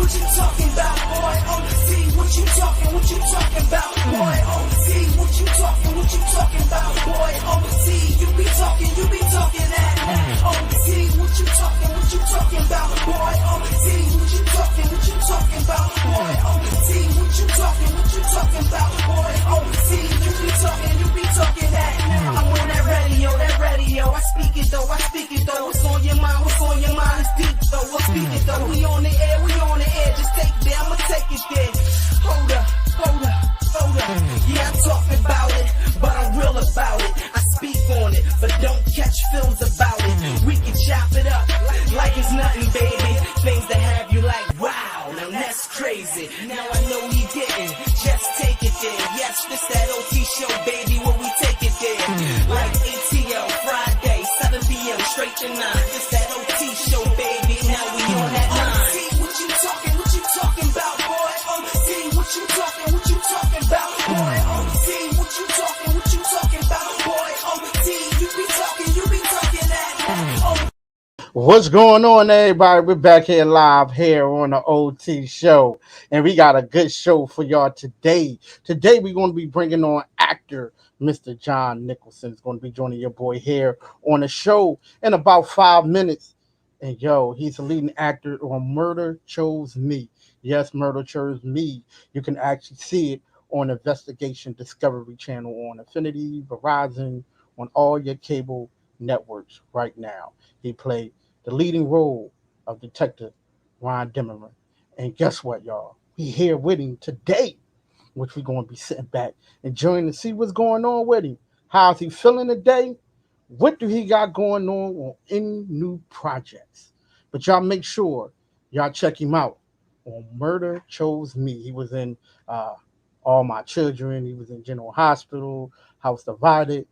What you talking about, boy? OT, what you talking about, boy? OT, what you talking about, boy? OT, you be talking that. OT, what you talking about, boy? OT, what you talking about, boy? OT, what you talking about, boy? OT, you be talking that. I'm on that radio, I speak it though. What's on your mind is deep though. We'll speak it though. We on the air, just take it there, I'ma take it there. Hold up. Yeah, I'm talking about it, but I'm real about it. I speak on it, but don't catch films about it. We can chop it up like it's nothing, baby. Things that have you like, wow, now that's crazy. Now I know we didn't, just take it there. Yes, this that OT show, baby, where we take it there. Like ATL, Friday, 7 p.m., straight to 9. This that OT show, baby, now we on that line. What you talking about, boy? OT, what you talking about, boy? OT, what you talking about, boy? OT, you be talking that. What's going on, everybody? We're back here live here on the OT show, and we got a good show for y'all today. Today, we're going to be bringing on actor Mr. John Nicholson. Is going to be joining your boy here on the show in about 5 minutes. And he's a leading actor on Murder Chose Me. Yes, Murder Chose Me. You can actually see it on Investigation Discovery Channel on Affinity, Verizon, on all your cable networks right now. He played the leading role of Detective Ron Dimmerman. And guess what, y'all? We here with him today, which we're going to be sitting back enjoying to see what's going on with him. How's he feeling today? What do he got going on any new projects? But y'all make sure y'all check him out on Murder Chose Me. He was in All My Children. He was in General Hospital, House Divided.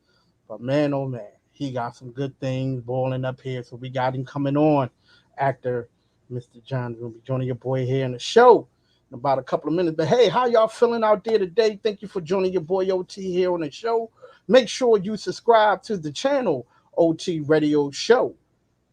But man, oh man, he got some good things boiling up here. So we got him coming on. Actor Mr. John is going to be joining your boy here in the show in about a couple of minutes. But hey, how y'all feeling out there today? Thank you for joining your boy OT here on the show. Make sure you subscribe to the channel OT Radio Show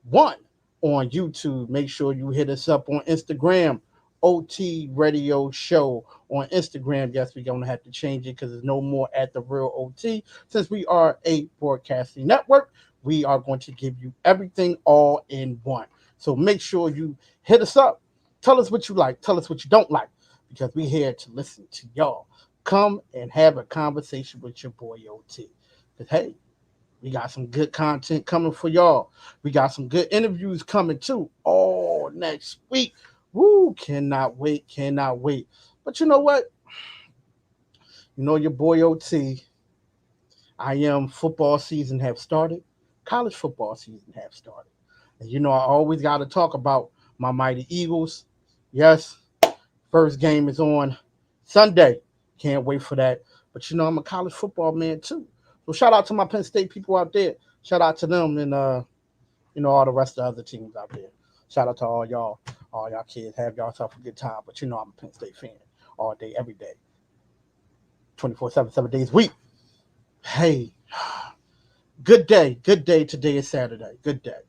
1 on YouTube. Make sure you hit us up on Instagram, OT Radio Show on Instagram. Yes, we're going to have to change it because there's no more at the real OT. Since we are a broadcasting network, we are going to give you everything all in one. So make sure you hit us up. Tell us what you like. Tell us what you don't like, because we're here to listen to y'all. Come and have a conversation with your boy OT. Because, hey, we got some good content coming for y'all. We got some good interviews coming, too, all next week. Woo, cannot wait. But you know what? You know your boy OT. Football season have started. College football season have started. And I always got to talk about my mighty Eagles. Yes, first game is on Sunday. Can't wait for that. But I'm a college football man too. So shout out to my Penn State people out there. Shout out to them and all the rest of the other teams out there. Shout out to all y'all kids. Have yourself a good time. But I'm a Penn State fan all day, every day. 24/7, 7 days a week. Hey, good day. Today is Saturday. Good day.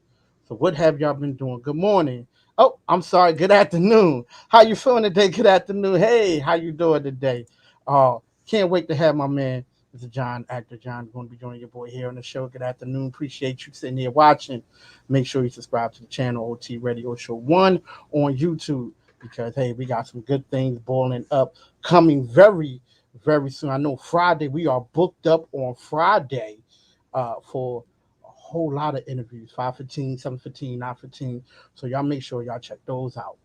So what have y'all been doing? Good morning. Oh, I'm sorry. Good afternoon. How you feeling today? Good afternoon. Hey, how you doing today? Can't wait to have my man, Mr. John, actor John, going to be joining your boy here on the show. Good afternoon. Appreciate you sitting here watching. Make sure you subscribe to the channel OT Radio Show 1 on YouTube, because, hey, we got some good things boiling up coming very, very soon. I know Friday, we are booked up on Friday for a whole lot of interviews, 5:15, 7:15, 9:15. So y'all make sure y'all check those out.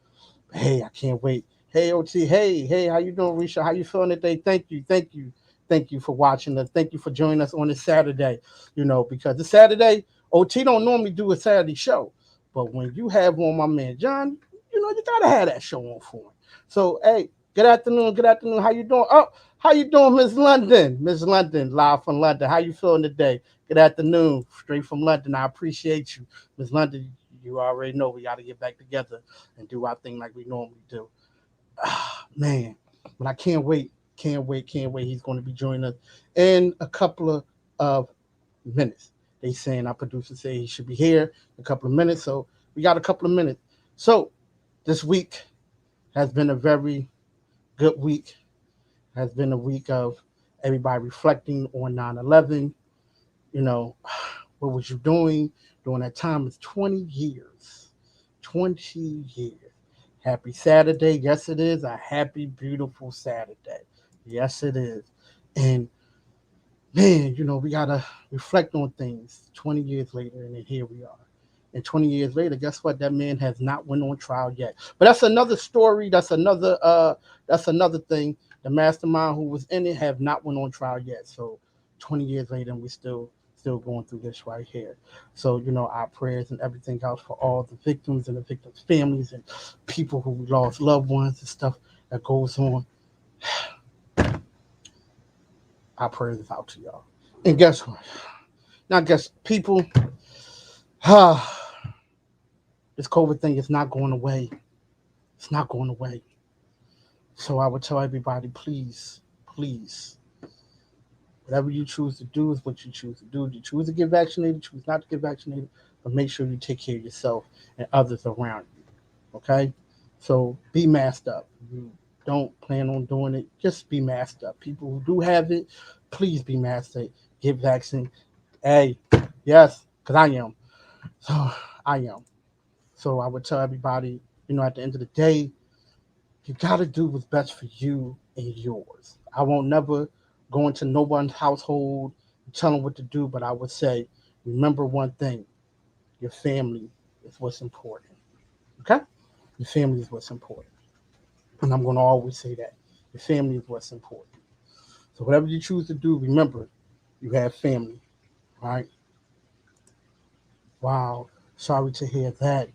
Hey, I can't wait. Hey, OT. Hey, how you doing, Risha? How you feeling today? Thank you for watching us. Thank you for joining us on this Saturday, because the Saturday, OT don't normally do a Saturday show. But when you have on my man, John, you got to have that show on for him. So, hey, good afternoon. How you doing? Oh, how you doing, Miss London? Miss London, live from London. How you feeling today? Good afternoon. Straight from London. I appreciate you. Miss London, you already know we got to get back together and do our thing like we normally do. Man, but I can't wait. He's going to be joining us in a couple of minutes. They saying our producer say he should be here in a couple of minutes, so we got a couple of minutes. So this week has been a very good week. Has been a week of everybody reflecting on 9/11. You know, what was you doing during that time? It's 20 years. 20 years. Happy Saturday. Yes, it is a happy, beautiful Saturday. Yes, it is. And man, we gotta reflect on things 20 years later, and then here we are. And 20 years later, guess what? That man has not went on trial yet. But that's another story. That's another thing. The mastermind who was in it have not went on trial yet. So 20 years later, and we still going through this right here. So, our prayers and everything else for all the victims and the victims' families and people who lost loved ones and stuff that goes on. Our prayers is out to y'all. And guess what? Now, guess people, this COVID thing is not going away. It's not going away. So I would tell everybody, please, please, whatever you choose to do is what you choose to do. You choose to get vaccinated, choose not to get vaccinated, but make sure you take care of yourself and others around you. Okay? So be masked up. You don't plan on doing it, just be masked up. People who do have it, please be masked up. Get vaccinated. Hey, yes, because I am. So I am. So I would tell everybody, at the end of the day, you got to do what's best for you and yours. I won't never go into no one's household and tell them what to do, but I would say, remember one thing: your family is what's important. Okay? Your family is what's important. And I'm going to always say that. Your family is what's important. So whatever you choose to do, remember, you have family. Right? Wow. Sorry to hear that.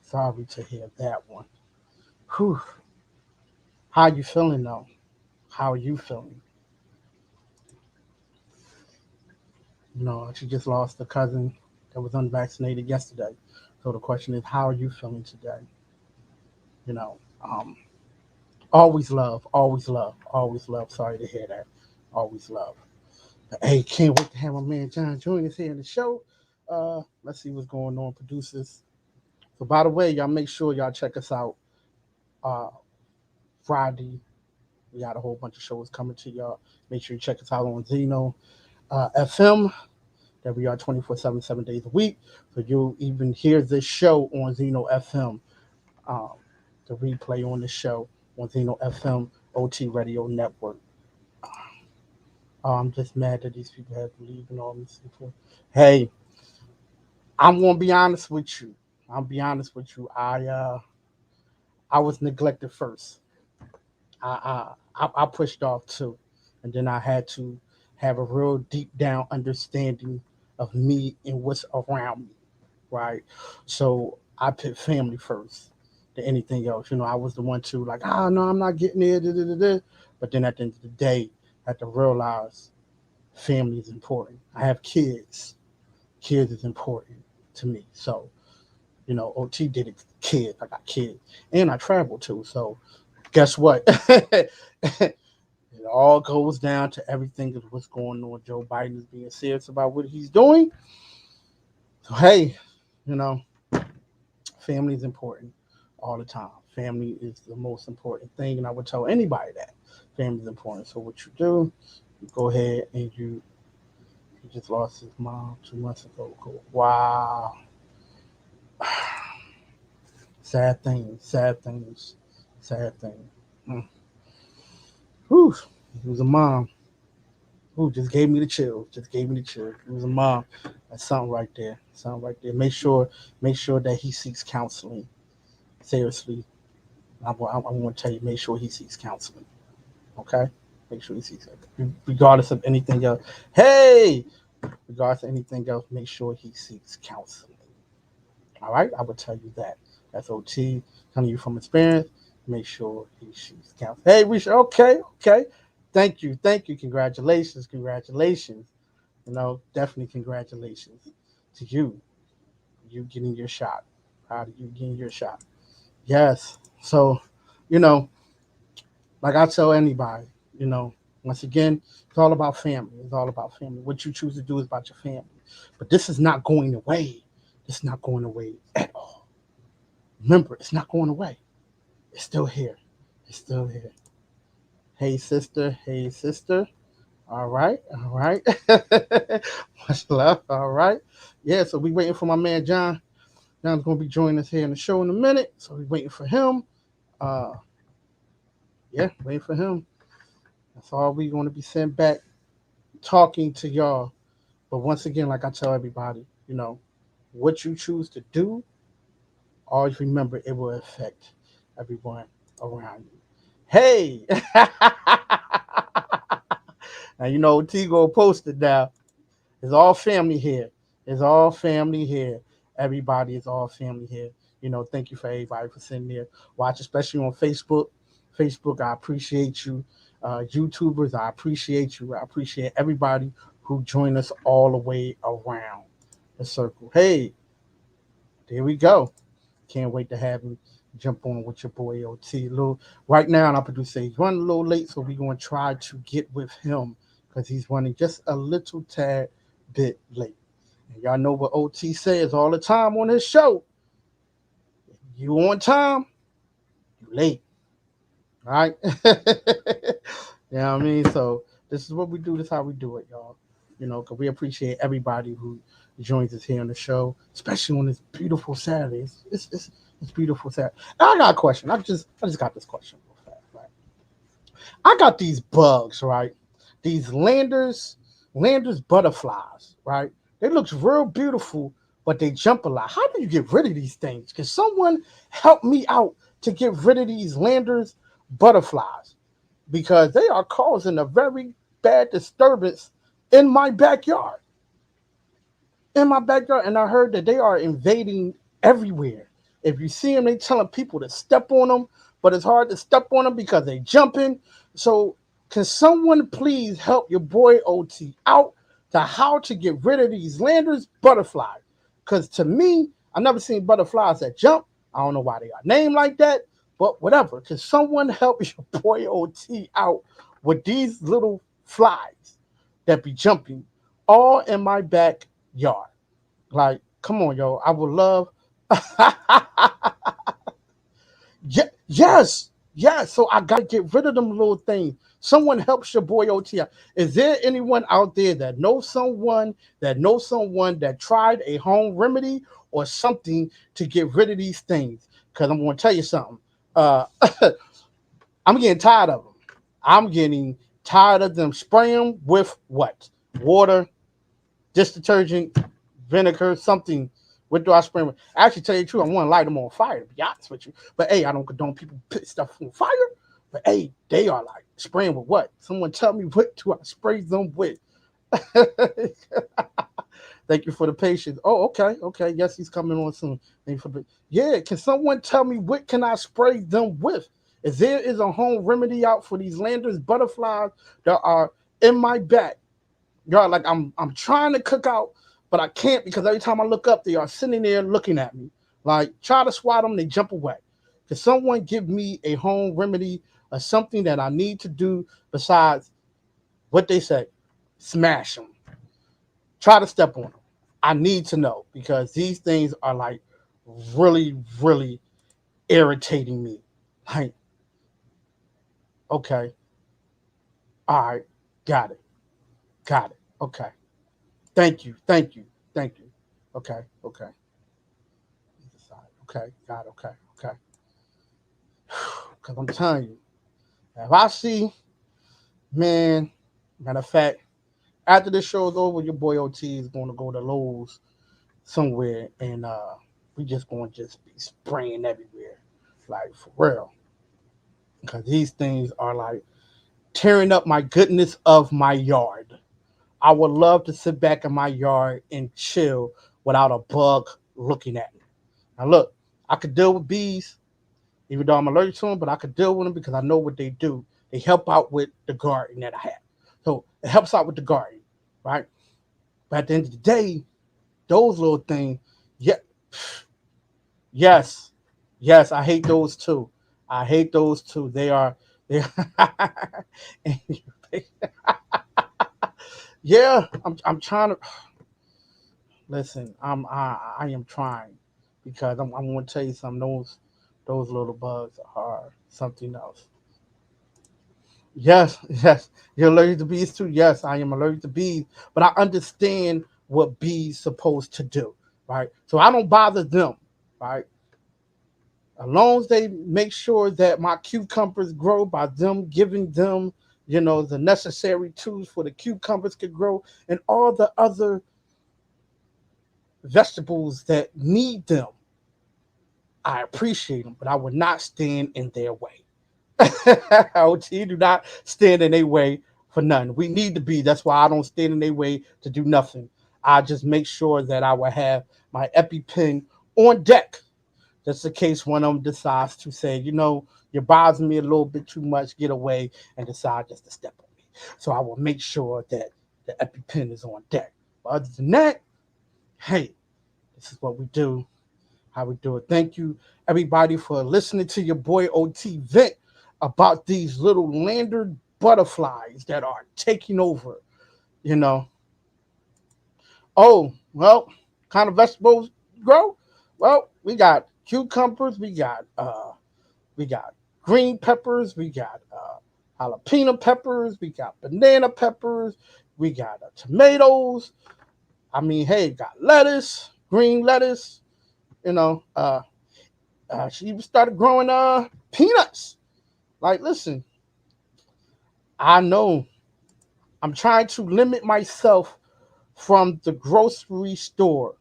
Sorry to hear that one. Whew. How you feeling though? How are you feeling? She just lost a cousin that was unvaccinated yesterday. So the question is, how are you feeling today? You know, um, always love, always love, always love. Sorry to hear that. Always love. Hey, can't wait to have my man John join us here in the show. Let's see what's going on, producers. So by the way, y'all make sure y'all check us out. Uh, Friday, we got a whole bunch of shows coming to y'all. Make sure you check us out on Zeno FM. That we are 24/7, 7 days a week. So you'll even hear this show on Zeno FM. Um, the replay on the show on Zeno FM OT Radio Network. I'm just mad that these people have to leave and all this stuff. Hey, I'm gonna be honest with you. I'll be honest with you. I was neglected first. I pushed off too, and then I had to have a real deep down understanding of me and what's around me, right? So I put family first than anything else. I was the one to like, no, I'm not getting there, da, da, da, da. But then at the end of the day, I had to realize family is important. I have kids. Kids is important to me. So, OT did it. Kids, I got kids, and I travel too. So guess what? It all goes down to everything of what's going on. Joe Biden is being serious about what he's doing. So hey, you know, family is important all the time. Family is the most important thing, and I would tell anybody that family is important. So what you do, you go ahead and he just lost his mom 2 months ago. Go, wow, sad things, sad things, sad things. Mm. Whew. It was a mom who just gave me the chill. Just gave me the chill. It was a mom. That's something right there. Something right there. Make sure that he seeks counseling. Seriously, I want to tell you, make sure he seeks counseling. Okay, make sure he seeks it, regardless of anything else. Hey, regardless of anything else, make sure he seeks counseling. All right, I would tell you that. That's OT telling you from experience. Make sure he seeks counseling. Hey, Risha. Okay, okay. Thank you. Congratulations, congratulations. Definitely congratulations to you. You getting your shot. Proud of you getting your shot. Yes. So, you know, like I tell anybody, you know, once again, it's all about family. It's all about family. What you choose to do is about your family. But this is not going away. It's not going away at all. Remember, it's not going away. It's still here. It's still here. Hey, sister. Hey, sister. All right. All right. Much love. All right. Yeah, so we waiting for my man John. John's going to be joining us here in the show in a minute. So we waiting for him. Uh, yeah, waiting for him. That's all we going to be sent back talking to y'all. But once again, like I tell everybody, what you choose to do, always remember it will affect everyone around you. Hey! And Tigo posted now. It's all family here. It's all family here. Everybody is all family here. Thank you for everybody for sitting there. Watch, especially on Facebook. Facebook, I appreciate you. YouTubers, I appreciate you. I appreciate everybody who joined us all the way around the circle. Hey, there we go. Can't wait to have you jump on with your boy OT. Right now, and our producer he's running a little late, so we're going to try to get with him because he's running just a little tad bit late. And y'all know what OT says all the time on his show. You on time, you late. All right? You know what I mean? So this is what we do. This is how we do it, y'all. Because we appreciate everybody who joins us here on the show, especially on this beautiful Saturday. It's beautiful Saturday. Now I got a question. I just got this question real fast, right? I got these bugs, right? These landers butterflies, right? They look real beautiful, but they jump a lot. How do you get rid of these things? Can someone help me out to get rid of these landers butterflies? Because they are causing a very bad disturbance in my backyard. And I heard that they are invading everywhere. If you see them, they telling people to step on them, but it's hard to step on them because they jumping. So can someone please help your boy OT out to how to get rid of these landers butterflies? Because to me, I've never seen butterflies that jump. I don't know why they are named like that, but whatever. Can someone help your boy OT out with these little flies that be jumping all in my backyard? Like, come on, yo. I would love. Yes. So I gotta get rid of them little things. Someone helps your boy OT out. Is there anyone out there that knows someone that tried a home remedy or something to get rid of these things? Because I'm gonna tell you something. I'm getting tired of them. I'm getting tired of them spraying with what? Water, dish detergent, vinegar, something. What do I spray with? Actually, tell you the truth, I want to light them on fire, to be honest with you. But hey, I don't condone people put stuff on fire. But hey, they are like spraying with what? Someone tell me what do I spray them with? Thank you for the patience. Oh, okay. Yes, he's coming on soon. Yeah, can someone tell me what can I spray them with? Is there a home remedy out for these landers butterflies that are in my back? Y'all, like I'm trying to cook out, but I can't because every time I look up, they are sitting there looking at me. Like, try to swat them, they jump away. Can someone give me a home remedy or something that I need to do besides what they say? Smash them. Try to step on them. I need to know because these things are like really, really irritating me. Like, okay. All right. Got it. Okay. Thank you. Okay. Okay. Got it. Okay. Because I'm telling you, if I see, man, matter of fact, after this show is over, your boy OT is going to go to Lowe's somewhere, and we just going to just be spraying everywhere, like for real. Because these things are like tearing up my goodness of my yard. I would love to sit back in my yard and chill without a bug looking at me. Now look, I could deal with bees, even though I'm allergic to them, but I could deal with them because I know what they do. They help out with the garden that I have. So it helps out with the garden, right? But at the end of the day, those little things, yeah, yes, I hate those too. They are, yeah. I'm trying to. Listen, I am trying because I'm going to tell you something. Those little bugs are something else. Yes, yes. You're allergic to bees too. Yes, I am allergic to bees, but I understand what bees supposed to do, right? So I don't bother them, right? As long as they make sure that my cucumbers grow by them giving them, the necessary tools for the cucumbers to grow and all the other vegetables that need them, I appreciate them, but I would not stand in their way. OT do not stand in their way for nothing. We need to be. That's why I don't stand in their way to do nothing. I just make sure that I will have my EpiPen on deck. Just in case one of them decides to say, you're bothering me a little bit too much, get away, and decide just to step on me. So I will make sure that the EpiPen is on deck. But other than that, hey, this is what we do, how we do it. Thank you, everybody, for listening to your boy OT Vent about these little lander butterflies that are taking over, you know. Oh, well, kind of vegetables grow? Well, we got cucumbers, we got green peppers, we got jalapeno peppers, we got banana peppers, we got tomatoes. I mean, hey, got lettuce, green lettuce, you know. She even started growing peanuts. Like, listen, I know I'm trying to limit myself from the grocery store.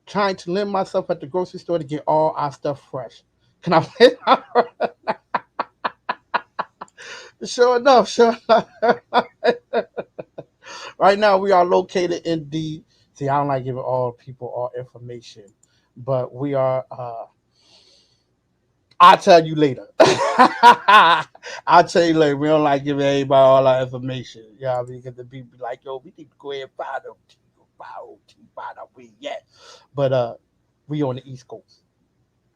Trying to limit myself at the grocery store to get all our stuff fresh. Can I? Sure enough, sure enough. Right now, we are located in the. See, I don't like giving all people all information, but we are. I'll tell you later. I'll tell you later. We don't like giving everybody all our information. Yeah, I mean, because the people be like, yo, we need to go ahead and find out where yet. But we on the East Coast.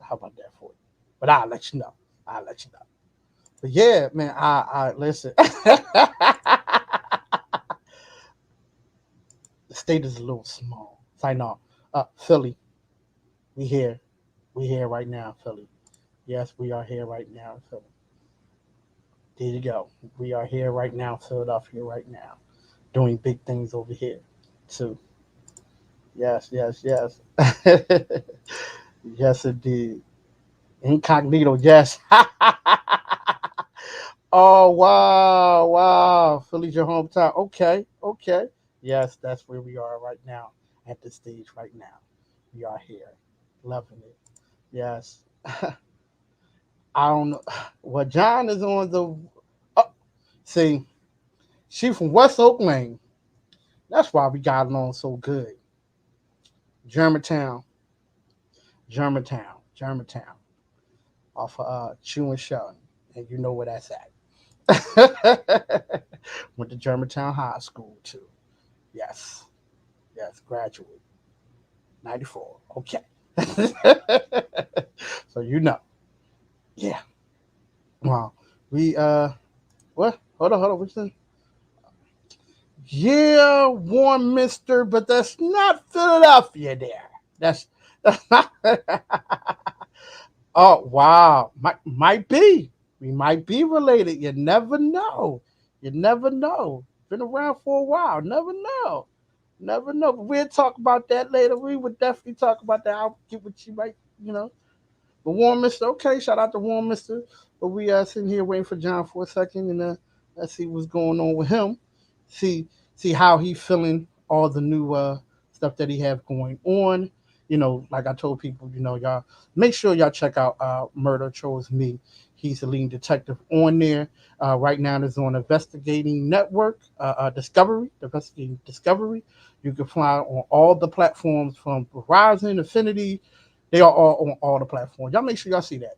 How about that for you? But I'll let you know. I'll let you know. But yeah, man, I listen. The state is a little small. Sign off. Philly, we here. We here right now, Philly. Yes, we are here right now, Philly. There you go. We are here right now, Philadelphia, right now, doing big things over here, too. Yes, yes, yes. Yes, indeed. Incognito, yes. Oh, wow, wow. Philly's your hometown. Okay, okay. Yes, that's where we are right now, at the stage right now. We are here, loving it. Yes. I don't know. Well, John is on the. Oh, see, she from West Oak Lane. That's why we got along so good. Germantown, Germantown, off of Chew and Shelton, and you know where that's at. Went to Germantown High School too. Yes, yes, graduate 94. Okay, so you know, yeah. Wow, we what? Hold on, what's that? Yeah, Warminster, but that's not Philadelphia. That's not. Oh wow, might be. We might be related. You never know. You never know. Been around for a while. Never know. Never know. But we'll talk about that later. We would definitely talk about that. I'll get what you might, But Warminster, okay. Shout out to Warminster. But we are sitting here waiting for John for a second, and let's see what's going on with him. See see how he feeling all the new stuff that he have going on. Like I told people, y'all make sure y'all check out Murder Chose Me. He's the leading detective on there. Right now, it's on Investigating Network, Discovery, Investigating Discovery. You can find on all the platforms from Verizon, Affinity. They are all on all the platforms. Y'all make sure y'all see that.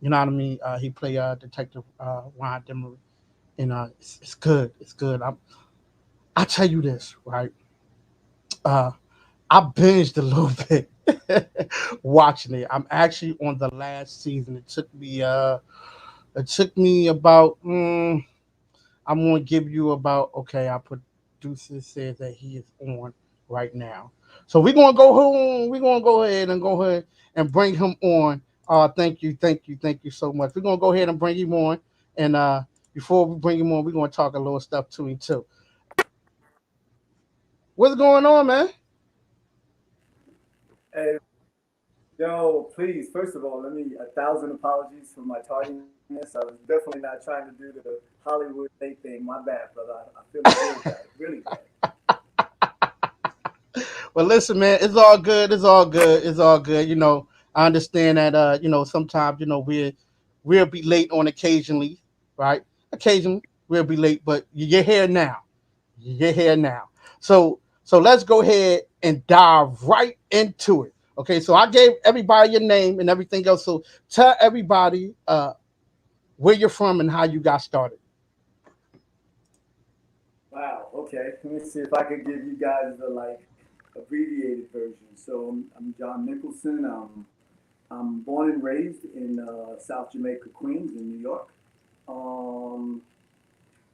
You know what I mean? He play Detective Ryan Demery, and it's good. It's good. I tell you this, right? Uh, I binged a little bit watching it. I'm actually on the last season. It took me about I'm gonna give you about okay, our producer says that he is on right now. So we're gonna go home. We're gonna go ahead and bring him on. Thank you, thank you, thank you so much. We're gonna go ahead and bring him on, and before we bring him on, we're gonna talk a little stuff to him too. What's going on, man? Yo, please, first of all, let me 1,000 apologies for my tardiness. I was definitely not trying to do the Hollywood late thing. My bad, brother. I feel it real bad, really bad. Well, listen, man, it's all good. It's all good. It's all good. I understand that. Sometimes we'll be late on occasionally, right? Occasionally we'll be late, but you're here now. You're here now. So let's go ahead and dive right into it. Okay, so I gave everybody your name and everything else. So tell everybody where you're from and how you got started. Wow. Okay. Let me see if I could give you guys the abbreviated version. So I'm John Nicholson. I'm born and raised in South Jamaica, Queens, in New York. Um,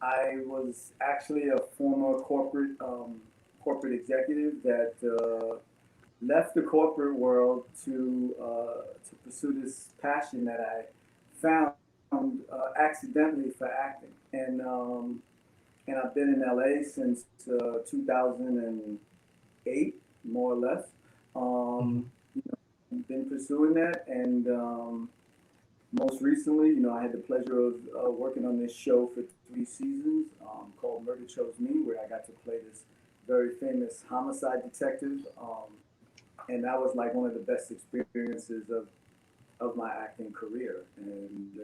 I was actually a former corporate executive that left the corporate world to pursue this passion that I found accidentally for acting, and I've been in LA since 2008, more or less. Mhm. Been pursuing that, and most recently, I had the pleasure of working on this show for 3 seasons called Murder Chose Me, where I got to play this very famous homicide detective. And that was like one of the best experiences of my acting career. And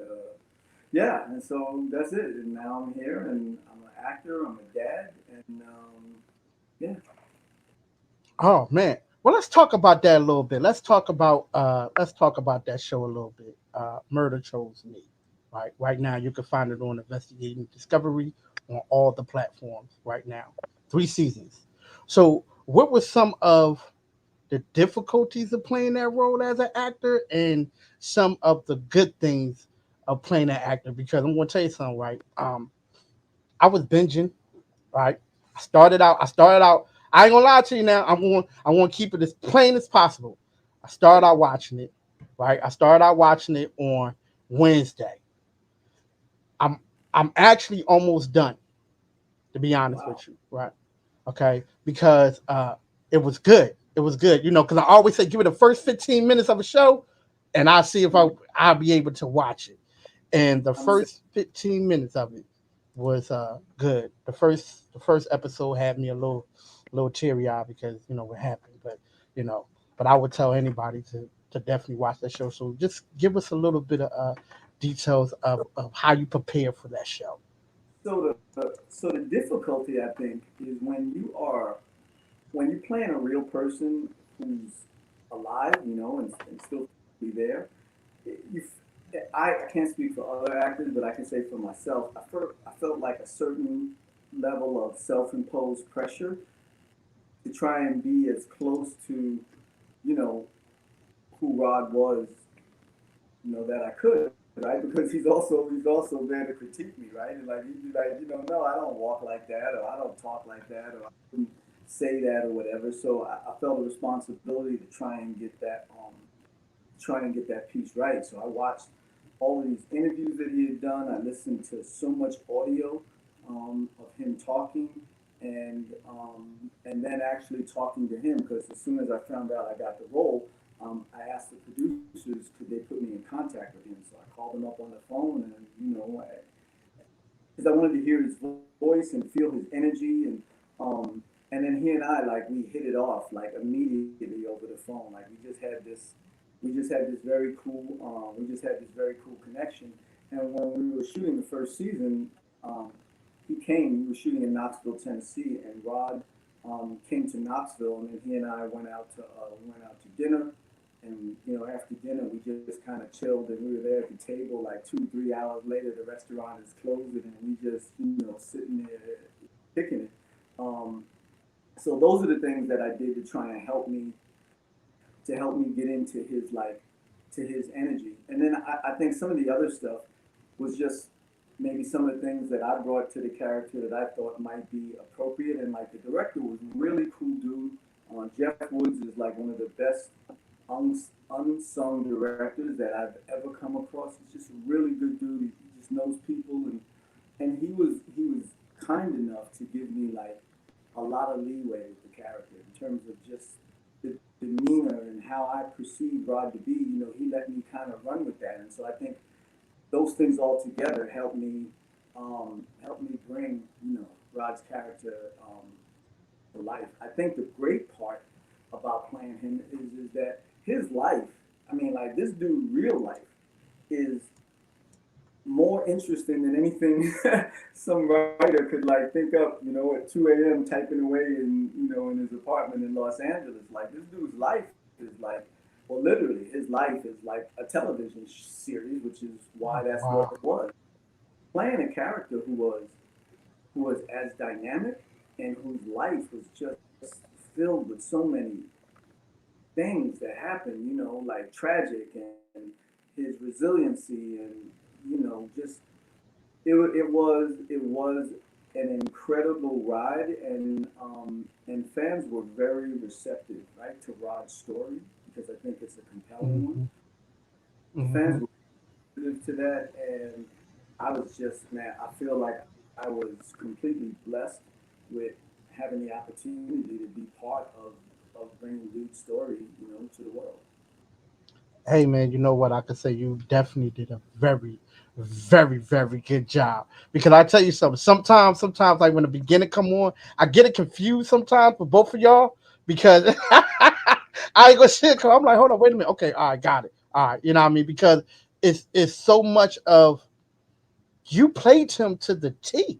yeah, and so that's it. And now I'm here, and I'm an actor, I'm a dad, and yeah. Oh man. Well, let's talk about that a little bit. Let's talk about that show a little bit. Murder Chose Me. Right now you can find it on Investigating Discovery on all the platforms right now. 3 seasons. So what were some of the difficulties of playing that role as an actor and some of the good things of playing that actor? Because I'm gonna tell you something, right? I was binging, right? I started out. I ain't gonna lie to you now. I want to keep it as plain as possible. I started Okay. out watching it, right? I started out watching it on Wednesday. I'm I'm actually almost done, to be honest Wow. with you, right? Okay, because it was good. It was good, because I always say give it the first 15 minutes of a show, and I'll see if I'll be able to watch it. And the I'm the same. first 15 minutes of it was good. The first episode had me a little teary eyed because what happened, you know, but I would tell anybody to definitely watch that show. So just give us a little bit of details of how you prepare for that show. So the difficulty I think is when you're playing a real person who's alive, and still be there. You, I can't speak for other actors, but I can say for myself. I felt like a certain level of self-imposed pressure to try and be as close to you know who Rod was, that I could, right? Because he's also there to critique me, right? And like he'd be like, no, I don't walk like that, or I don't talk like that, or I wouldn't say that, or whatever. So I felt a responsibility to try and get that piece right. So I watched all of these interviews that he had done. I listened to so much audio of him talking, and then actually talking to him, because as soon as I found out I got the role, I asked the producers could they put me in contact with him. So I called him up on the phone, and because I wanted to hear his voice and feel his energy, and then he and I, like, we hit it off like immediately over the phone. Like we just had this very cool connection. And when we were shooting the first season, he came. We were shooting in Knoxville, Tennessee, and Rod came to Knoxville, and then he and I went out to dinner. And after dinner, we just kind of chilled, and we were there at the table. Like 2, 3 hours later, the restaurant is closing, and we just sitting there kicking it. Um, so those are the things that I did to try and help me get into his energy. And then I think some of the other stuff was just maybe some of the things that I brought to the character that I thought might be appropriate. And like the director was a really cool dude. Jeff Woods is like one of the best unsung directors that I've ever come across. He's just a really good dude. He just knows people, and he was kind enough to give me like a lot of leeway with the character in terms of just the demeanor and how I perceive Rod to be. He let me kind of run with that, and so I think those things all together help me bring Rod's character to life. I think the great part about playing him is that his life. I mean, like this dude, real life is more interesting than anything some writer could like think up, at 2 a.m. typing away in his apartment in Los Angeles. Like this dude's life is like, well, literally, his life is like a television series, which is why that's what Wow. it was. Playing a character who was as dynamic and whose life was just filled with so many things that happened, like tragic and his resiliency and just it was an incredible ride, and fans were very receptive, right, to Rod's story because I think it's a compelling one. Hmm. Fans Hmm. were receptive to that, and I was just, man, I feel like I was completely blessed with having the opportunity to be part of bringing Luke's story, to the world. Hey man, you know what? I could say you definitely did a very, very, very good job. Because I tell you something, sometimes like when the beginning come on, I get it confused sometimes with both of y'all because I ain't gonna shit. Cause I'm like, hold on, wait a minute. Okay, all right, got it. All right, you know what I mean? Because it's so much of you played him to the T,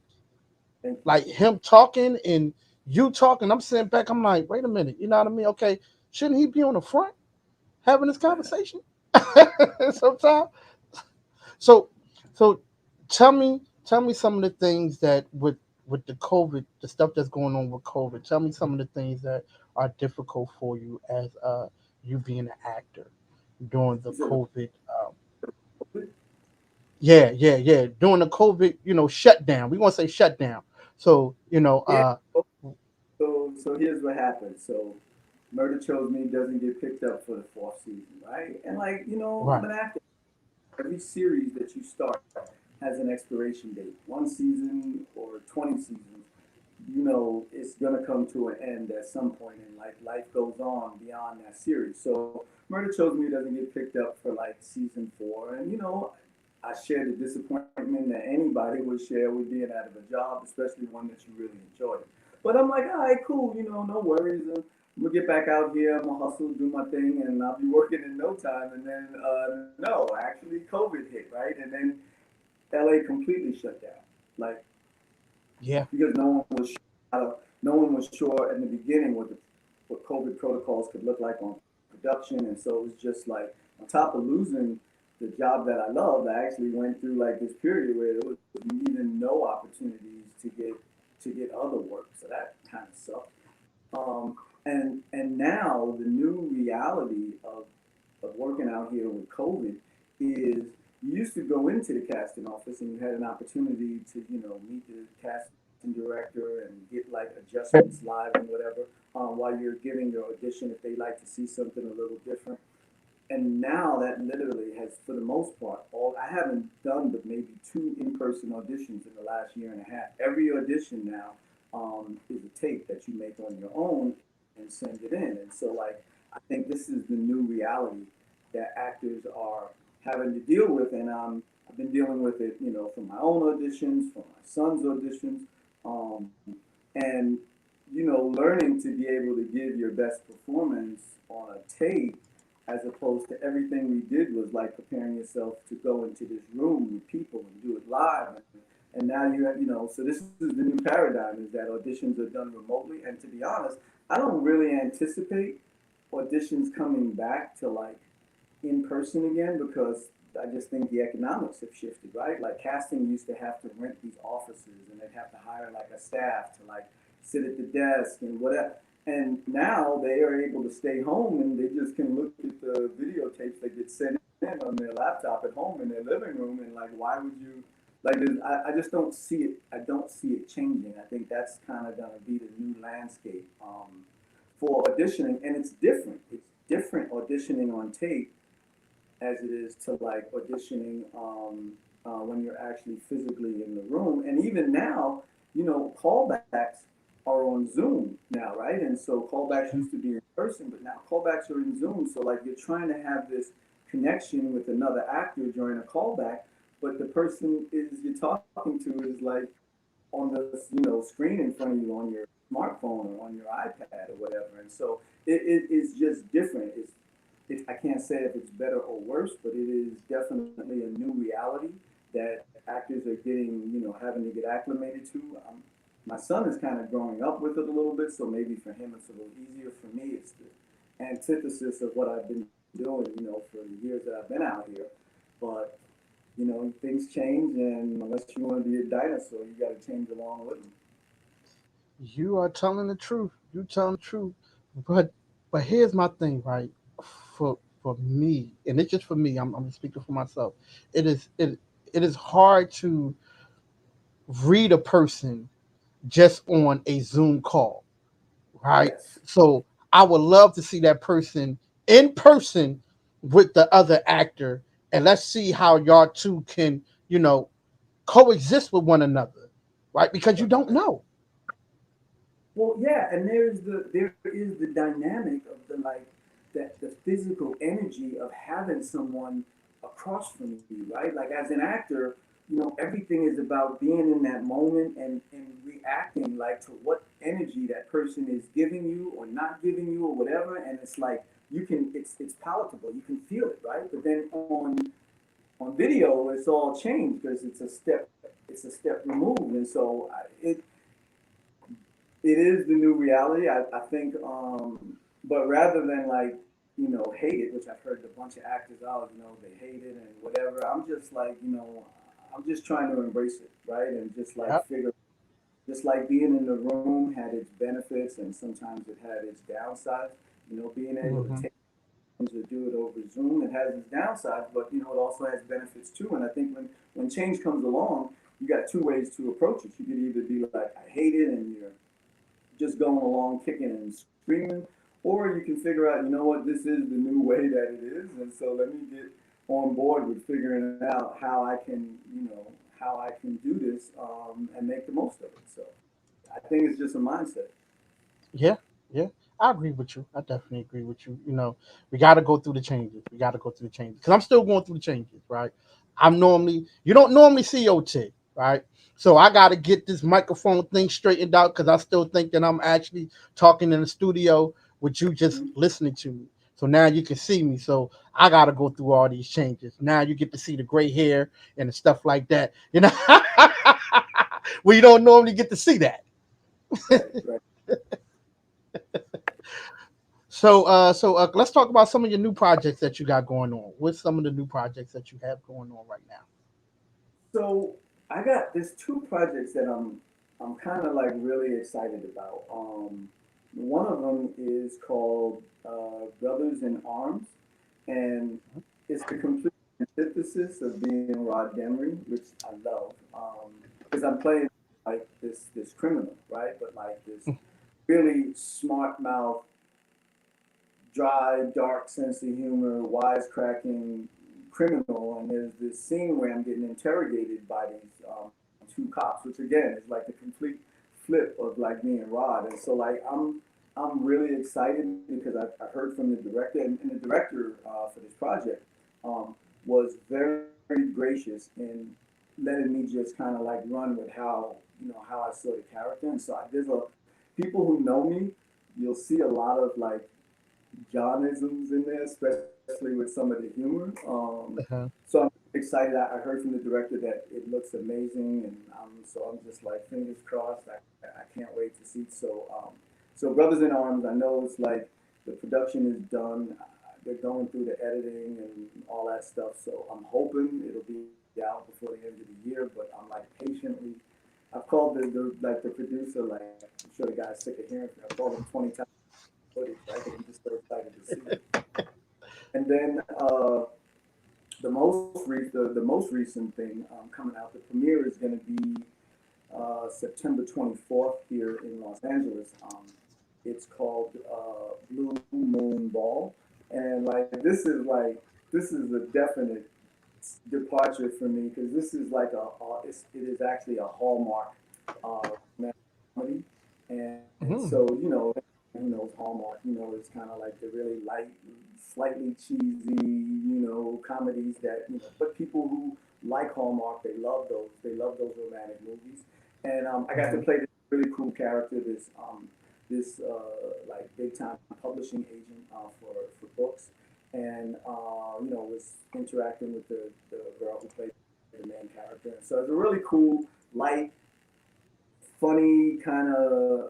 Thank you. like him talking and you talking. I'm sitting back. I'm like, wait a minute. You know what I mean? Okay, shouldn't he be on the front having this conversation? Sometimes. So, so tell me some of the things that with the COVID, the stuff that's going on with COVID. Tell me some of the things that are difficult for you as you being an actor during the You said, COVID. Yeah, yeah, yeah. During the COVID, shutdown. We want to say shutdown. So, yeah. So here's what happened. So Murder Chose Me doesn't get picked up for the fourth season, right? And like, I'm right. an actor. Every series that you start has an expiration date. One season or 20 seasons, it's gonna come to an end at some point, and like life goes on beyond that series. So Murder Chose Me doesn't get picked up for like season four, and I share the disappointment that anybody would share with being out of a job, especially one that you really enjoy. But I'm like, all right, cool, no worries. I'm gonna get back out here. I'm gonna hustle, do my thing, and I'll be working in no time. And then, no, actually, COVID hit, right? And then LA completely shut down. Like Yeah. because no one was sure in the beginning what COVID protocols could look like on production, and so it was just like on top of losing the job that I loved, I actually went through like this period where there was even no opportunities to get other work, so that kind of sucked. And now the new reality of working out here with COVID is you used to go into the casting office and you had an opportunity to, meet the casting director and get like adjustments live and whatever while you're giving your audition if they like to see something a little different. And now that literally has, for the most part, all I haven't done but maybe two in-person auditions in the last year and a half. Every audition now is a tape that you make on your own and send it in. And so, like, I think this is the new reality that actors are having to deal with, and I've been dealing with it, from my own auditions, from my son's auditions, um, and learning to be able to give your best performance on a tape as opposed to everything we did was like preparing yourself to go into this room with people and do it live. And now you have, so this is the new paradigm is that auditions are done remotely. And to be honest, I don't really anticipate auditions coming back to like in person again because I just think the economics have shifted, right? Like casting used to have to rent these offices and they'd have to hire like a staff to like sit at the desk and whatever. And now they are able to stay home and they just can look at the videotapes that get sent in on their laptop at home in their living room and like why would you Like I just don't see it. I don't see it changing. I think that's kind of gonna be the new landscape for auditioning, and it's different. It's different auditioning on tape as it is to like auditioning when you're actually physically in the room. And even now, callbacks are on Zoom now, right? And so callbacks used to be in person, but now callbacks are in Zoom. So like you're trying to have this connection with another actor during a callback, but the person is you're talking to is like on the screen in front of you on your smartphone or on your iPad or whatever. And so it is just different. I can't say if it's better or worse, but it is definitely a new reality that actors are getting, having to get acclimated to. My son is kind of growing up with it a little bit, so maybe for him it's a little easier. For me, it's the antithesis of what I've been doing, for the years that I've been out here. But things change, and unless you want to be a dinosaur, you got to change along with them. You are telling the truth. You telling the truth. But but here's my thing, right? For me, and it's just for me. I'm speaking for myself. It is hard to read a person just on a Zoom call, right? Yes. So I would love to see that person in person with the other actor, and let's see how y'all two can, coexist with one another, right? Because you don't know. Well, yeah, and there is the dynamic of the like that the physical energy of having someone across from you, right? Like as an actor, everything is about being in that moment and reacting like to what energy that person is giving you or not giving you or whatever. And it's like it's palatable, you can feel it, right? But then on video, it's all changed because it's a step removed, and so it is the new reality. I think, but rather than like hate it, which I've heard a bunch of actors out, they hate it and whatever. I'm just like, I'm just trying to embrace it, right, and just like Yep. figure, just like being in the room had its benefits and sometimes it had its downsides. Being able to Hmm. take to do it over Zoom, it has its downsides, but it also has benefits too. And I think when change comes along, you got two ways to approach it. You could either be like, I hate it, and you're just going along kicking and screaming, or you can figure out, this is the new way that it is, and so let me get on board with figuring out how I can do this and make the most of it. So I think it's just a mindset. Yeah, yeah. I agree with you. I definitely agree with you. We got to go through the changes. We got to go through the changes because I'm still going through the changes, right? You don't normally see OT, right? So I got to get this microphone thing straightened out because I still think that I'm actually talking in the studio with you just Mm-hmm. listening to me. So now you can see me. So I got to go through all these changes. Now you get to see the gray hair and the stuff like that. We don't normally get to see that. Right, right. So let's talk about some of your new projects that you got going on. What's some of the new projects that you have going on right now? So I got there's two projects that I'm kind of like really excited about. One of them is called Brothers in Arms, and it's the complete antithesis of being Rod Demery, which I love, because I'm playing like this criminal, right? But like this really smart mouth, dry, dark sense of humor, wisecracking criminal, and there's this scene where I'm getting interrogated by these two cops, which again is like the complete flip of like being Rod. And so like I'm really excited because I heard from the director, and the director for this project was very, very gracious in letting me just kind of like run with how I saw the character. And so there's a people who know me, you'll see a lot of like Johnisms in there, especially with some of the humor. Uh-huh. So I'm excited. I heard from the director that it looks amazing, and so I'm just like fingers crossed. I can't wait to see. So Brothers in Arms, I know it's like the production is done. They're going through the editing and all that stuff. So I'm hoping it'll be out before the end of the year. But I'm like patiently. I've called the producer. Like I'm sure the guy's sick of hearing. I've called him 20 times footage, right? Because I'm just so excited to see it. And then the most the most recent thing coming out. The premiere is going to be September 24th here in Los Angeles. It's called Blue Moon Ball, and this is a definite departure for me because this is like it is actually a Hallmark comedy, and Mhm. so who knows Hallmark, it's kind of like the really light, slightly cheesy, comedies that but people who like Hallmark, they love those romantic movies, and I got to Mhm. play this really cool character, this like big time publishing agent for books, and was interacting with the girl who played the main character. And so it's a really cool, light, funny kind of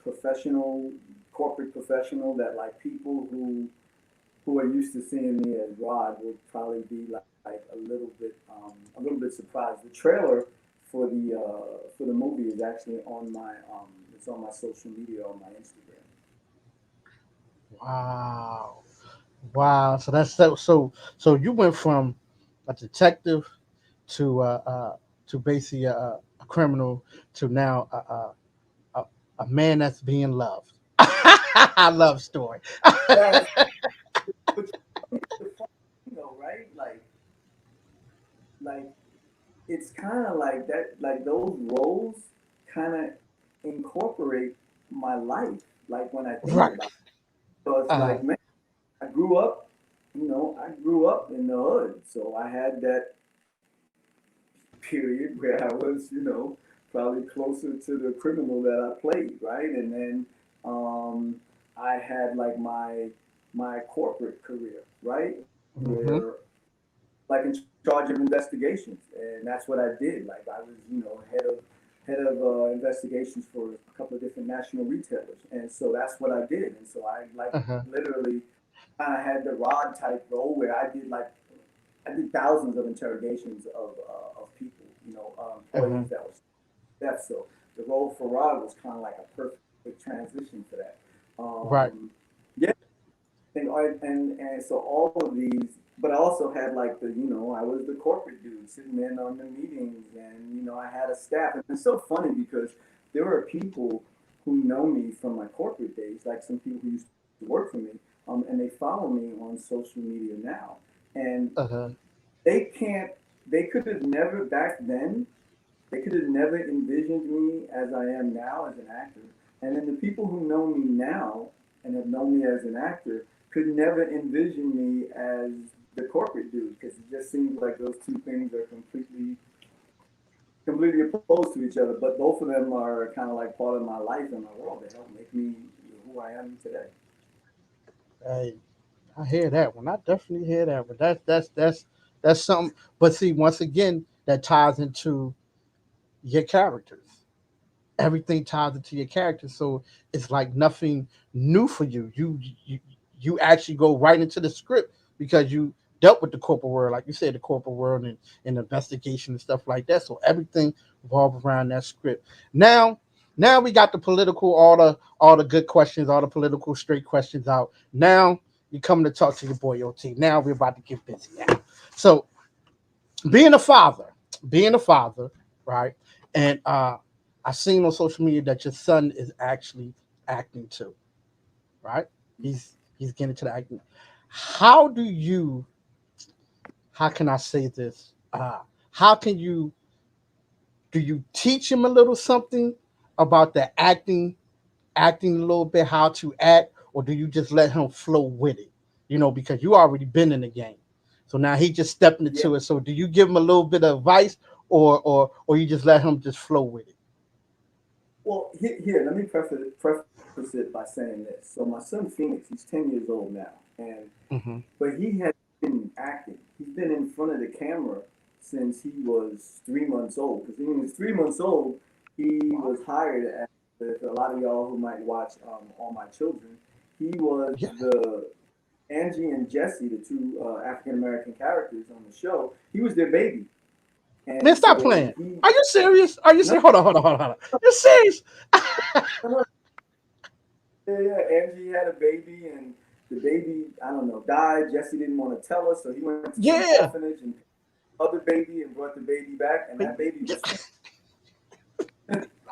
professional, corporate professional that like people who are used to seeing me as Rod would probably be like a little bit surprised. The trailer for the movie is actually on my it's on my social media on my Instagram. Wow. Wow. So so you went from a detective to basically a criminal to now a, a man that's being loved. I love story. Yes, but the funny thing though, right? Like it's kind of like that. Like those roles kind of incorporate my life. Like when I think Right. about it, so it's Uh, like man, I grew up. I grew up in the hood, so I had that period where I was, probably closer to the criminal that I played, right? And then um, I had like my corporate career, right, hmm where like in charge of investigations, and that's what I did. Like I was, head of investigations for a couple of different national retailers, and so that's what I did. And so I like uh-huh. literally kind of had the Rod type role where I did thousands of interrogations of people, Uh-huh. employees that was theft. So the role for Rod was kind of like a perfect transition for that. Right. Yeah, and so all of these, but I also had like I was the corporate dude sitting in on the meetings, and I had a staff, and it's so funny because there are people who know me from my corporate days, like some people who used to work for me, and they follow me on social media now, and Uh-huh. they can't, they could have never back then, they could have never envisioned me as I am now as an actor. And then the people who know me now and have known me as an actor could never envision me as the corporate dude because it just seems like those two things are completely opposed to each other. But both of them are kind of like part of my life and my world. They help make me who I am today. Hey, I hear that one. I definitely hear that one. That's something. But see, once again, that ties into your characters. Everything ties into your character, so it's like nothing new for you. You you actually go right into the script because you dealt with the corporate world, like you said, the corporate world and investigation and stuff like that. So everything revolves around that script. Now, now we got the political, all the good questions, all the political straight questions out. Now you come to talk to your boy OT. Now we're about to get busy now. So being a father, being a father, right? And I seen on social media that your son is actually acting too, right? He's getting into the acting. How do you? How can I say this? How can you? Do you teach him a little something about the acting a little bit, how to act, or do you just let him flow with it? Because you already been in the game, so now he just stepping Yeah. into it. So do you give him a little bit of advice, or you just let him just flow with it? Well, here, let me preface it by saying this. So my son Phoenix, he's 10 years old now, and Hmm. but he has been acting. He's been in front of the camera since he was 3 months old. Because when he was 3 months old, he Wow. was hired as, with a lot of y'all who might watch All My Children. He was Yeah. the Angie and Jesse, the two African American characters on the show. He was their baby, Man, and stop so playing. he Are you serious? Are you no, serious? Hold on. You're serious? no, yeah, yeah. Angie had a baby, and the baby, I don't know, died. Jesse didn't want to tell us, so he went to some Yeah. orphanage and other baby and brought the baby back, and that baby was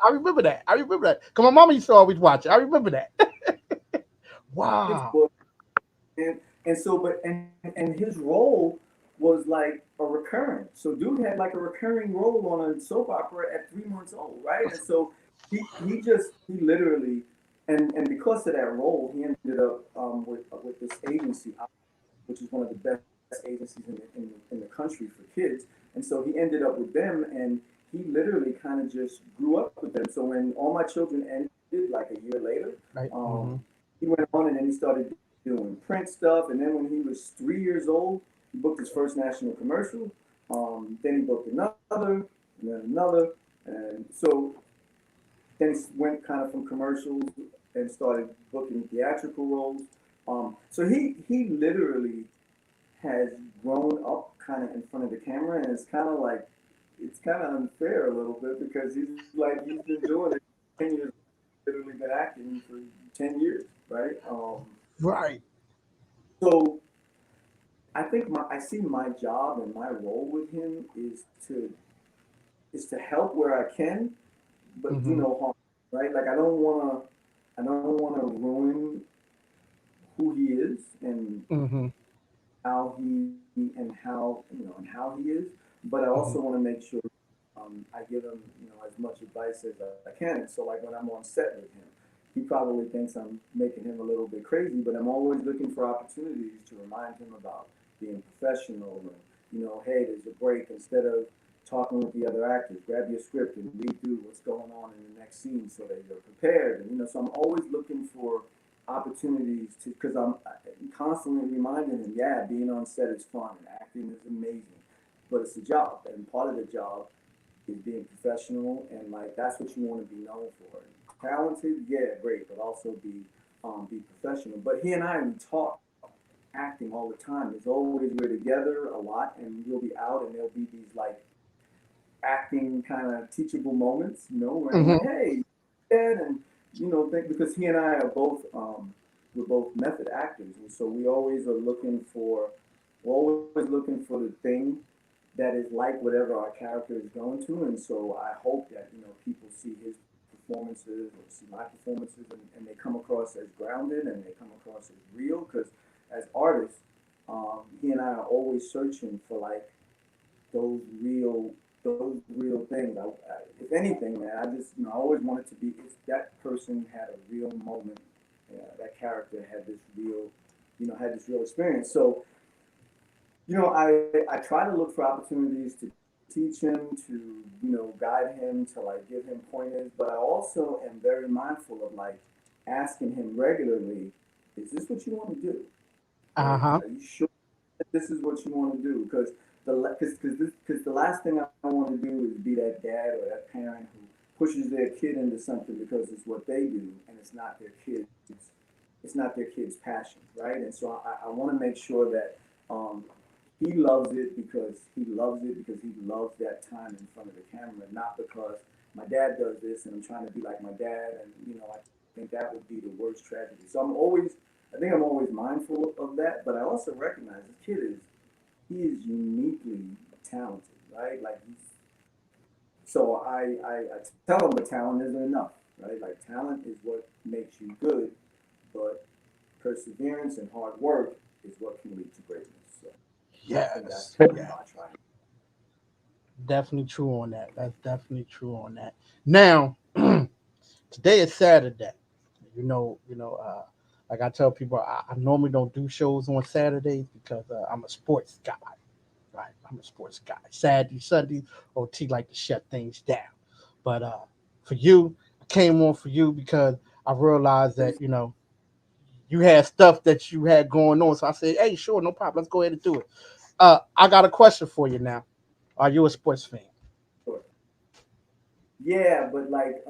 I remember that. I remember that. Cause my mama used to always watch it. I remember that. six Wow. book, and so and his role was like a recurrent. So dude had like a recurring role on a soap opera at 3 months old, right? And so he literally and because of that role, he ended up with this agency, which is one of the best agencies in the country for kids. And so he ended up with them, and he literally kind of just grew up with them. So when All My Children ended, like a year later, Right. um, Mm-hmm. he went on and then he started doing print stuff. And then when he was 3 years old, he booked his first national commercial. Then he booked another, and then another. And so then he went kind of from commercials and started booking theatrical roles. So he literally has grown up kind of in front of the camera, and it's kind of unfair a little bit because he's been doing it 10 years, literally been acting for 10 years, right? Right. So I think I see my job and my role with him is to help where I can, but do Mm-hmm. no harm, right? Like I don't wanna ruin who he is Mm-hmm. how he and how he is, but I also Mm-hmm. want to make sure I give him as much advice as I can. And so like when I'm on set with him, he probably thinks I'm making him a little bit crazy, but I'm always looking for opportunities to remind him about being professional and hey, there's a break instead of talking with the other actors. Grab your script and read through what's going on in the next scene so that you're prepared. And so I'm always looking for opportunities to because I'm constantly reminding him, yeah, being on set is fun and acting is amazing, but it's a job, and part of the job is being professional, and like that's what you want to be known for. Talented, yeah, great, but also be professional. But he and I, we talk acting all the time. There's always we're together a lot, and we'll be out, and there'll be these like acting kind of teachable moments, where I'm like, Mm-hmm. hey, Dad, and because he and I are both we're both method actors, and so we're always looking for the thing that is like whatever our character is going to, and so I hope that people see his performances or see my performances, and they come across as grounded and they come across as real, because as artists, he and I are always searching for like those real those real things. If anything, man, I always wanted to be if that person had a real moment, that character had this real, had this real experience. So I try to look for opportunities to teach him, to guide him, to like give him pointers. But I also am very mindful of like asking him regularly, "Is this what you want to do? Like, Uh-huh. are you sure that this is what you want to do?" Because the last thing I want to do is be that dad or that parent who pushes their kid into something because it's what they do and it's not their kid's passion, right? And so I want to make sure that um, he loves it because he loves that time in front of the camera, not because my dad does this and I'm trying to be like my dad, and I think that would be the worst tragedy. So I think I'm always mindful of that, but I also recognize this kid he is uniquely talented, right? Like so I tell him the talent isn't enough, right? Like talent is what makes you good, but perseverance and hard work is what can lead to greatness. So I think Yes. that's what Yeah. I try. Definitely true on that. That's definitely true on that. Now, today is Saturday. Like I tell people, I normally don't do shows on Saturdays because I'm a sports guy. Right, I'm a sports guy. Saturday, Sunday, OT like to shut things down. But for you, I came on for you because I realized that you had stuff that you had going on. So I said, hey, sure, no problem. Let's go ahead and do it. I got a question for you now. Are you a sports fan? Sure. Yeah, but like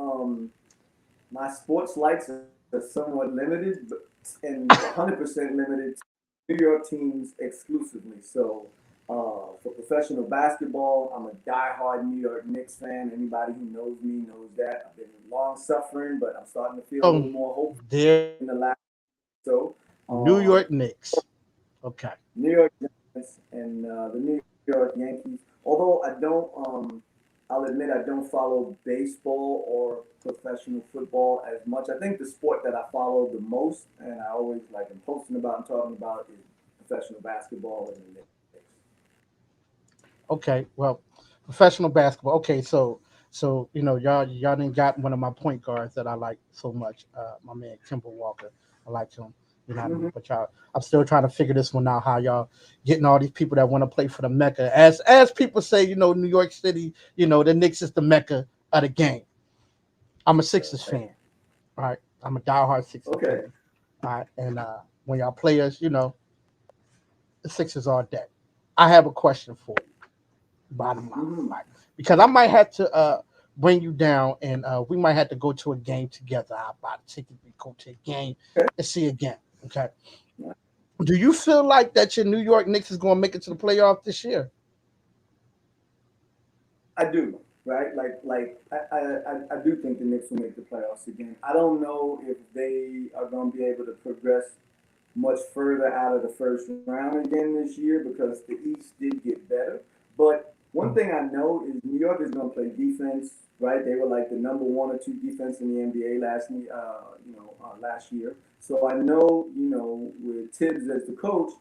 my sports likes are somewhat limited, and 100% limited to New York teams exclusively. So for professional basketball, I'm a diehard New York Knicks fan. Anybody who knows me knows that. I've been long suffering, but I'm starting to feel a little Oh, more hope there, in the last. So New um, York Knicks. Okay. New York Giants and the New York Yankees. Although I don't, I'll admit I don't follow baseball or professional football as much. I think the sport that I follow the most, and I always like am posting about and talking about, is professional basketball and the Knicks. Okay. Well, professional basketball. Okay. So y'all didn't got one of my point guards that I like so much. My man Kimball Walker. I like him. You know what I Mm-hmm. mean? But y'all, I'm still trying to figure this one out. How y'all getting all these people that want to play for the Mecca? As people say, New York City. The Knicks is the Mecca of the game. I'm a Sixers Right. fan. All right. I'm a diehard Sixers Okay. fan. All right. And when y'all play us, the Sixers all day. I have a question for you. Bottom line, Mm-hmm. right? Because I might have to bring you down, and we might have to go to a game together. I'll buy a ticket, we go to a game Okay. and see a game. Okay. Do you feel like that your New York Knicks is going to make it to the playoff this year? I do, right? I do think the Knicks will make the playoffs again. I don't know if they are going to be able to progress much further out of the first round again this year because the East did get better. But one thing I know is New York is going to play defense, right? They were like the number one or two defense in the NBA last year. So I know, with Tibbs as the coach,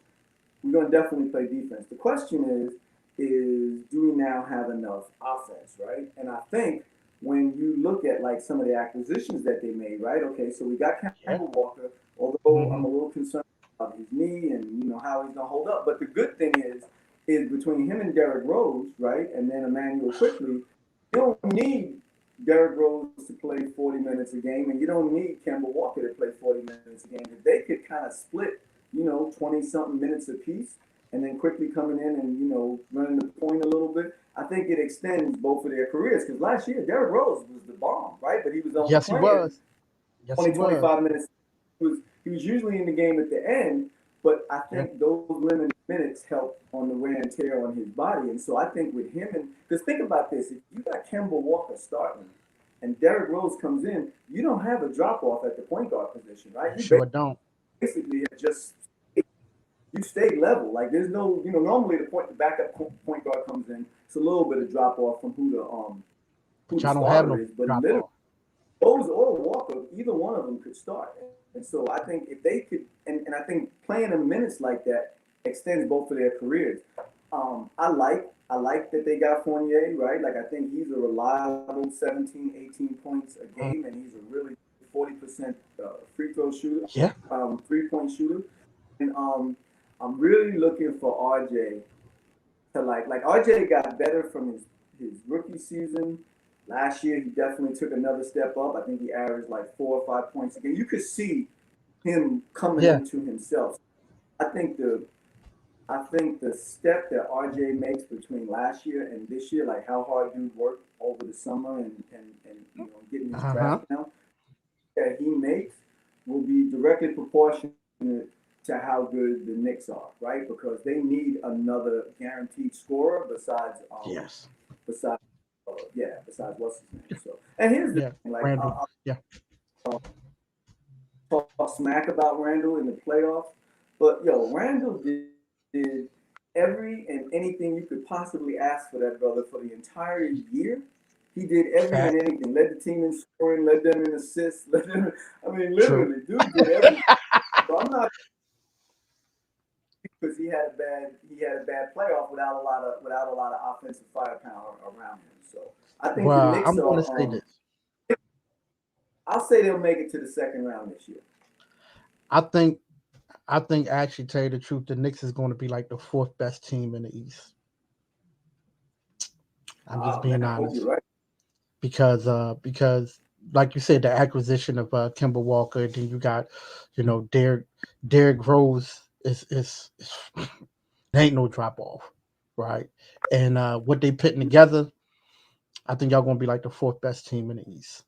we're going to definitely play defense. The question is do we now have enough offense, right? And I think when you look at like some of the acquisitions that they made, right? Okay, so we got Kemba Yeah. Walker, although I'm a Hmm. little concerned about his knee and how he's gonna hold up. But the good thing is between him and Derrick Rose, right, and then Emmanuel quickly, you don't need Derrick Rose to play 40 minutes a game, and you don't need Kemba Walker to play 40 minutes a game. If they could kind of split, 20 something minutes apiece, and then quickly coming in and running the point a little bit, I think it extends both of their careers. Because last year Derrick Rose was the bomb, right? But he was only Yes, he playing was. Yes, he 20, was. 25 minutes. He was usually in the game at the end, but I Yeah. think those limited minutes help on the wear and tear on his body. And so I think with him because think about this: if you got Kemba Walker starting and Derrick Rose comes in, you don't have a drop off at the point guard position, right? You You sure don't. basically have just you stay level. Like there's no, normally the backup point guard comes in. It's a little bit of drop off from who But the y'all don't have starter no is, but drop literally off. Rose or Walker, either one of them could start. And so I think if they could, and I think playing them minutes like that extends both of their careers. I like that they got Fournier, right? Like I think he's a reliable 17, 18 points a Mm. game, and he's a really 40% free throw shooter, Yeah. 3-point shooter. And I'm really looking for RJ to like RJ got better from his rookie season. Last year he definitely took another step up. I think he averaged like 4 or 5 points a game. You could see him coming Yeah. into himself. I think the I think the step that RJ makes between last year and this year, like how hard dude worked over the summer and getting his Uh huh. draft now, that he makes will be directly proportionate to how good the Knicks are, right? Because they need another guaranteed scorer Yes. besides besides what's his name. So, and here's the Yeah. thing, like Randall. Yeah. I'll talk smack about Randall in the playoffs, but yo, Randall did every and anything you could possibly ask for that brother for the entire year. He did every and Fact. anything. Led the team in scoring, led them in assists, led them. I mean, True. literally, dude did everything. So I'm not because he had a bad playoff without a lot of offensive firepower around him. So I think the Well, Knicks I'm going to are. say this. I'll say they'll make it to the second round this year. I think I think actually, tell you the truth, the Knicks is going to be like the fourth best team in the East. I'm just Oh man, being I hope you're honest right. because like you said, the acquisition of Kimber Walker, then you got Derrick Rose is there ain't no drop off, right? And what they putting together, I think y'all gonna be like the fourth best team in the East.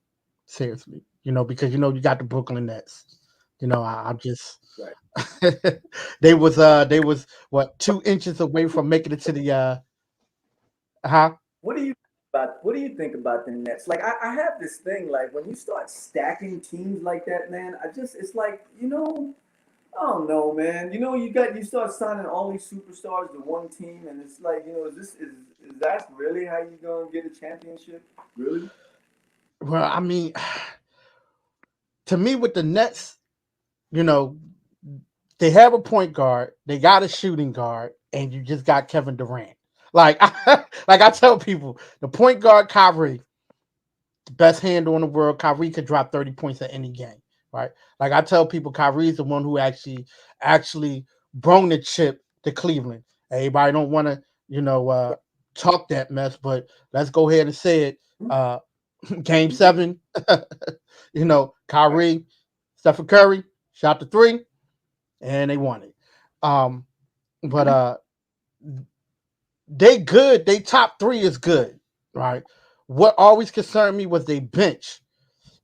Seriously, because you got the Brooklyn Nets. I'm just Right. they was what 2 inches away from making it to the huh? What do you think about the Nets? Like I have this thing like when you start stacking teams like that, man. It's like I don't know, man. You know, you start signing all these superstars to one team, and it's like, is that really how you gonna get a championship? Really? Well, I mean, to me with the Nets, you know, they have a point guard, they got a shooting guard, and you just got Kevin Durant. Like, like I tell people, the point guard Kyrie, the best handle in the world. Kyrie could drop 30 points at any game, right? Like I tell people, Kyrie's the one who actually brung the chip to Cleveland. Everybody don't want to, you know, talk that mess, but let's go ahead and say it. Uh, Game seven, you know, Kyrie, Stephen Curry shot the three, and they won it. Um, but they good. They top three is good, right? What always concerned me was they bench.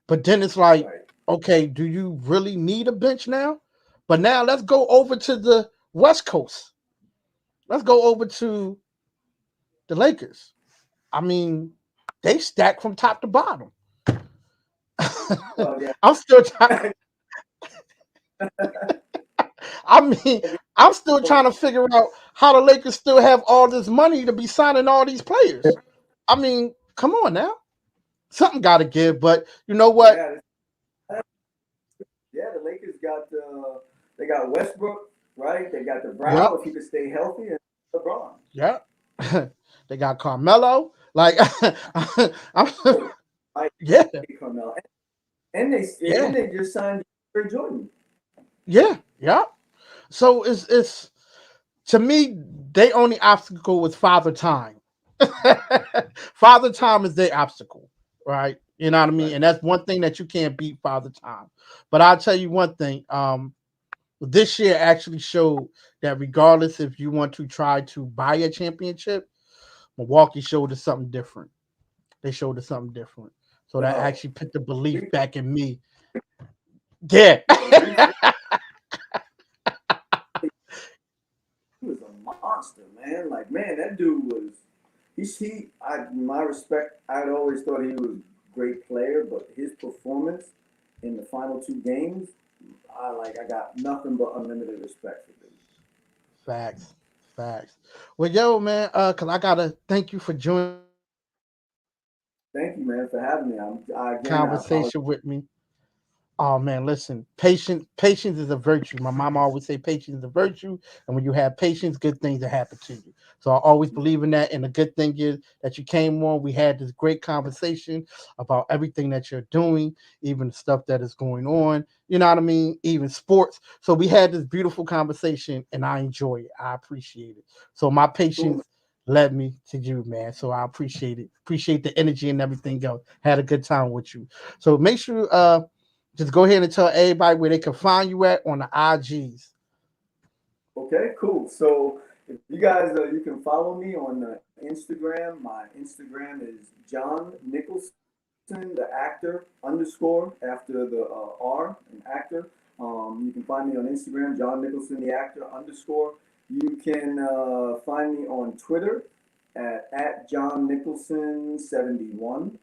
But then it's like, Right. okay, do you really need a bench now? But now let's go over to the West Coast. Let's go over to the Lakers. I mean, they stack from top to bottom. Well, yeah. I'm still trying. I mean, I'm still trying to figure out how the Lakers still have all this money to be signing all these players. I mean, come on now, something got to give. But you know what? Yeah, yeah. The Lakers got they got Westbrook, right? They got the Yep, Brow if he could stay healthy, and LeBron. yep. They got Carmelo. Like, I'm, I yeah, Carmelo, and yeah, they just signed Trey Jordan. yeah, yeah. So it's to me, they only obstacle was father time. Father time is their obstacle, right? You know what I mean? Right. And that's one thing that you can't beat father time. But I'll tell you one thing. This year actually showed that regardless if you want to try to buy a championship, Milwaukee showed us something different. They showed us something different. So that No, actually put the belief Reed, back in me. Yeah. yeah, Reed he was a monster, man. Like, man, that dude was. My respect. I'd always thought he was a great player, but his performance in the final two games, I got nothing but unlimited respect for dude. Facts. Facts. Well, yo, man, cause I gotta thank you for joining Thank you, man, for having me. Again, I apologize. conversation with me. Oh man, listen, patience is a virtue. My mom always say patience is a virtue, and when you have patience, good things will happen to you. So I always believe in that. And the good thing is that you came on. We had this great conversation about everything that you're doing, even the stuff that is going on. You know what I mean? Even sports. So we had this beautiful conversation, and I enjoy it. I appreciate it. So my Cool, patience led me to you, man. So I appreciate it. Appreciate the energy and everything else. Had a good time with you. So make sure just go ahead and tell everybody where they can find you at on the IGs. okay, cool. So if you guys, you can follow me on Instagram. My Instagram is John Nicholson, the actor underscore after the R, an actor. You can find me on Instagram, John Nicholson, the actor underscore. You can find me on Twitter at John Nicholson 71,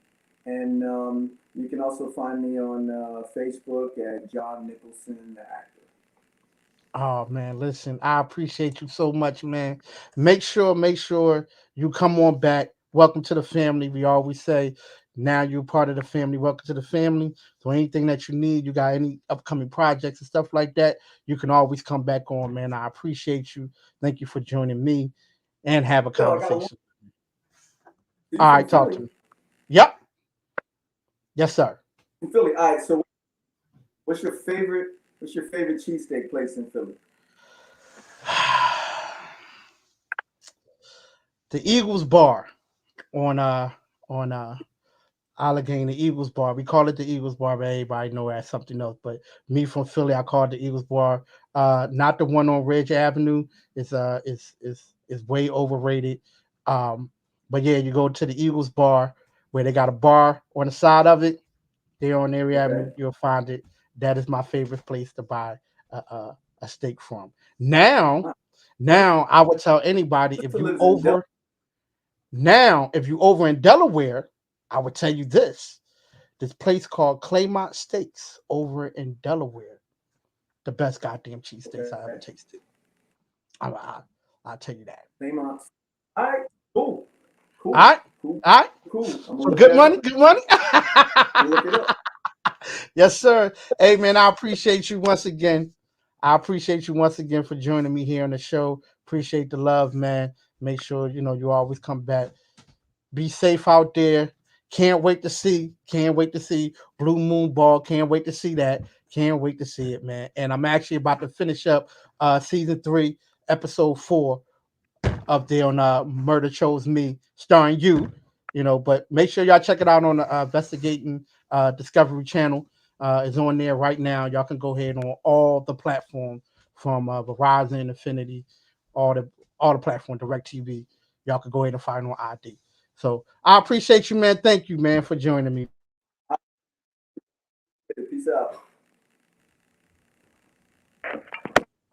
and you can also find me on Facebook at John Nicholson, the actor. Oh man, listen, I appreciate you so much, man. Make sure you come on back. Welcome to the family. We always say, now you're part of the family. Welcome to the family. So anything that you need, you got any upcoming projects and stuff like that, you can always come back on, man. I appreciate you. Thank you for joining me and have a So I got one. conversation. So you All from right, talk to Philly? me. Yep. Yes, sir. In Philly. All right. So what's your favorite cheesesteak place in Philly? The Eagles bar on on Allegheny, the Eagles Bar. We call it the Eagles Bar, but everybody know that's something else. But me from Philly, I call it the Eagles Bar. Not the one on Ridge Avenue. It's way overrated. Um, but yeah, you go to the Eagles Bar where they got a bar on the side of it. There on Area Okay. Avenue, you'll find it. That is my favorite place to buy a steak from. Now, My now I would tell anybody if sister you lives in Delaware. over now, if you over in Delaware, I would tell you this place called Claymont Steaks over in Delaware. the best goddamn cheesesteaks I Okay. ever tasted. I'll tell you that. Claymont. All right. Cool. All Cool. right, Cool. all right. Cool. I'm gonna For look good that money, up. good money. I'm gonna look it up. Yes, sir. Hey, man, I appreciate you once again. I appreciate you once again for joining me here on the show. Appreciate the love, man. Make sure you always come back. Be safe out there. Can't wait to see Blue Moon Ball. Can't wait to see that. Can't wait to see it, man. And I'm actually about to finish up season 3, episode 4 up there on Murder Chose Me, starring you. But make sure y'all check it out on the Investigating Discovery channel. It's on there right now. Y'all can go ahead on all the platforms from Verizon, Infinity, all the all the platform, DirecTV. Y'all can go ahead and find on ID. So I appreciate you, man. Thank you, man, for joining me. Peace out.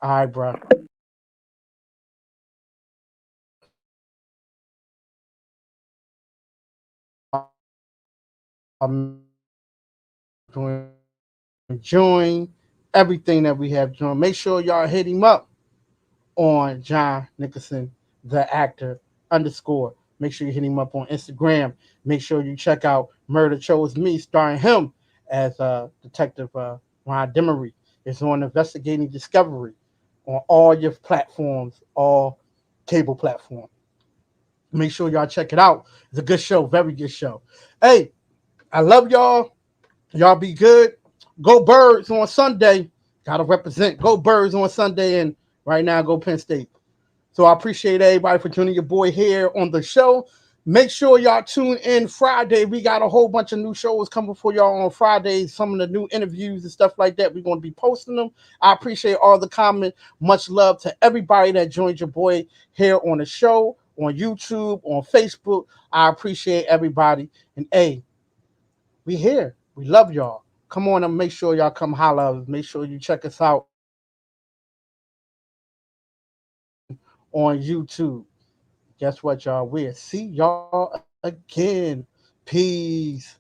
All right, bro. I'm enjoying everything that we have doing. Make sure y'all hit him up on John Nicholson, the actor underscore. Make sure you hit him up on Instagram. Make sure you check out Murder Chose Me, starring him as Detective Ron Demery. It's on Investigating Discovery on all your platforms, all cable platforms. Make sure y'all check it out. It's a good show, very good show. Hey, I love y'all. Y'all be good. Go Birds on Sunday. Gotta represent. Go Birds on Sunday, and right now go Penn State. So I appreciate everybody for tuning your boy here on the show. Make sure y'all tune in Friday. We got a whole bunch of new shows coming for y'all on Friday. Some of the new interviews and stuff like that. We're going to be posting them. I appreciate all the comments. Much love to everybody that joined your boy here on the show, on YouTube, on Facebook. I appreciate everybody. And hey, we here. We love y'all. Come on and make sure y'all come holler. Make sure you check us out on YouTube. Guess what, y'all? We'll see y'all again. Peace.